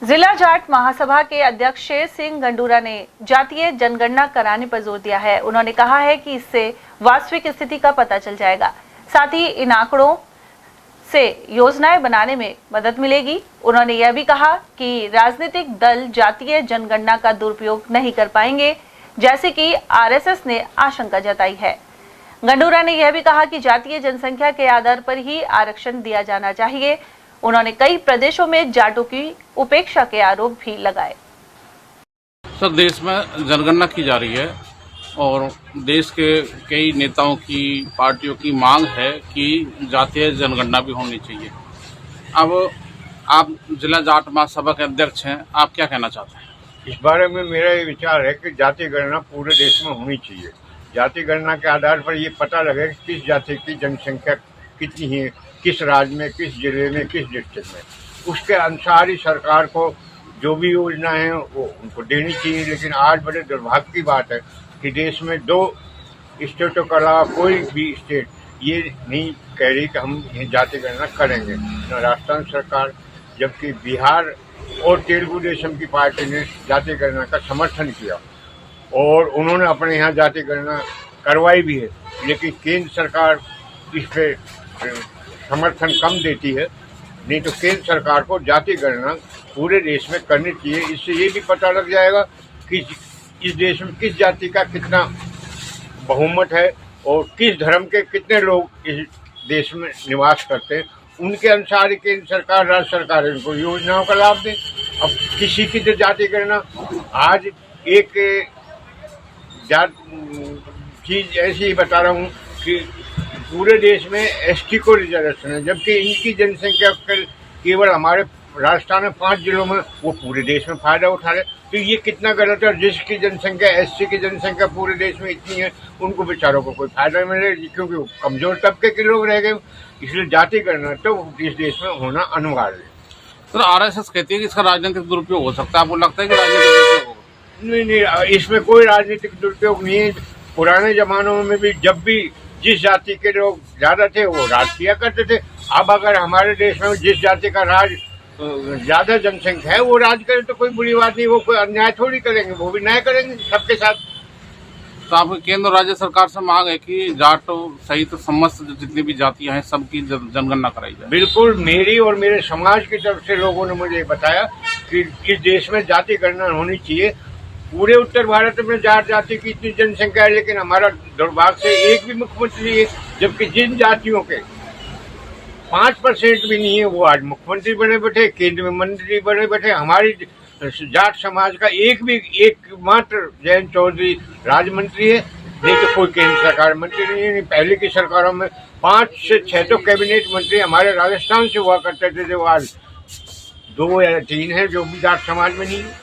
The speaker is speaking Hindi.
जिला जाट महासभा के अध्यक्ष शेर सिंह गंडूरा ने जातीय जनगणना कराने पर जोर दिया है। उन्होंने कहा है कि इससे वास्तविक स्थिति का पता चल जाएगा, साथ ही इन आंकड़ों से योजनाएं बनाने में मदद मिलेगी। उन्होंने यह भी कहा कि राजनीतिक दल जातीय जनगणना का दुरुपयोग नहीं कर पाएंगे, जैसे कि आरएसएस ने आशंका जताई है। गंडूरा ने यह भी कहा कि जातीय जनसंख्या के आधार पर ही आरक्षण दिया जाना चाहिए। उन्होंने कई प्रदेशों में जाटों की उपेक्षा के आरोप भी लगाए। सर, देश में जनगणना की जा रही है और देश के कई नेताओं की, पार्टियों की मांग है कि जातीय जनगणना भी होनी चाहिए। अब आप जिला जाट महासभा के अध्यक्ष हैं, आप क्या कहना चाहते हैं? इस बारे में मेरा ये विचार है कि जाति गणना पूरे देश में होनी चाहिए। जाति गणना के आधार पर ये पता लगे कि किस जाति की जनसंख्या कितनी है, किस राज्य में, किस जिले में, किस डिस्ट्रिक्ट में। उसके अनुसार ही सरकार को जो भी योजना है वो उनको देनी चाहिए। लेकिन आज बड़े दुर्भाग्य की बात है कि देश में 2 स्टेटों के अलावा कोई भी स्टेट ये नहीं कह रही कि हम ये जाति गणना करेंगे, न राजस्थान सरकार, जबकि बिहार और तेलुगु देशम की पार्टी ने जाति गणना का समर्थन किया और उन्होंने अपने यहाँ जाति गणना करवाई भी है। लेकिन केंद्र सरकार इस पे समर्थन कम देती है। नहीं तो केंद्र सरकार को जाति गणना पूरे देश में करनी चाहिए। इससे ये भी पता लग जाएगा कि इस देश में किस जाति का कितना बहुमत है और किस धर्म के कितने लोग इस देश में निवास करते हैं। उनके अनुसार ही केंद्र सरकार, राज्य सरकार इनको योजनाओं का लाभ दें। अब किसी की तो जाति गणना, आज एक चीज ऐसी ही बता रहा हूँ कि पूरे देश में एसटी को रिजर्वेशन है, जबकि इनकी जनसंख्या केवल हमारे राजस्थान में 5 जिलों में, वो पूरे देश में फायदा उठा रहे। तो ये कितना गलत है। जिसकी जनसंख्या, एससी की जनसंख्या पूरे देश में इतनी है, उनको बेचारों को कोई फायदा नहीं मिले, क्योंकि वो कमजोर तबके के लोग रह गए। इसलिए जाति गणना तो इस देश में होना अनिवार्य है। सर, आरएसएस कहती है कि इसका राजनीतिक दुरुपयोग हो सकता है। आपको लगता है कि राजनीतिक दुरुपयोग होगा? नहीं, इसमें कोई राजनीतिक दुरुपयोग नहीं है। पुराने जमानों में भी जब भी जिस जाति के लोग ज्यादा थे वो राज किया करते थे। अब अगर हमारे देश में जिस जाति का राज ज्यादा जनसंख्या है वो राज करे तो कोई बुरी बात नहीं। वो कोई अन्याय थोड़ी करेंगे, वो भी न्याय करेंगे सबके साथ। तो आपकी केंद्र और राज्य सरकार से मांग है कि जाटों सहित समस्त जितनी भी जातियां हैं सबकी जनगणना कराई जाए। बिल्कुल, मेरी और मेरे समाज की तरफ से लोगों ने मुझे बताया कि इस देश में जाति गणना होनी चाहिए। पूरे उत्तर भारत में जाट जाति की इतनी जनसंख्या है, लेकिन हमारा दुर्भाग्य से एक भी मुख्यमंत्री है, जबकि जिन जातियों के 5% भी नहीं है वो आज मुख्यमंत्री बने बैठे, केंद्र में मंत्री बने बैठे। हमारी जाट समाज का एकमात्र जयंत चौधरी राज्य मंत्री है, नहीं तो कोई केंद्र सरकार मंत्री नहीं है। पहले की सरकारों में 5 से 6 तो कैबिनेट मंत्री हमारे राजस्थान से हुआ करते थे, जो आज 2 या 3 है जो भी जाट समाज में नहीं है।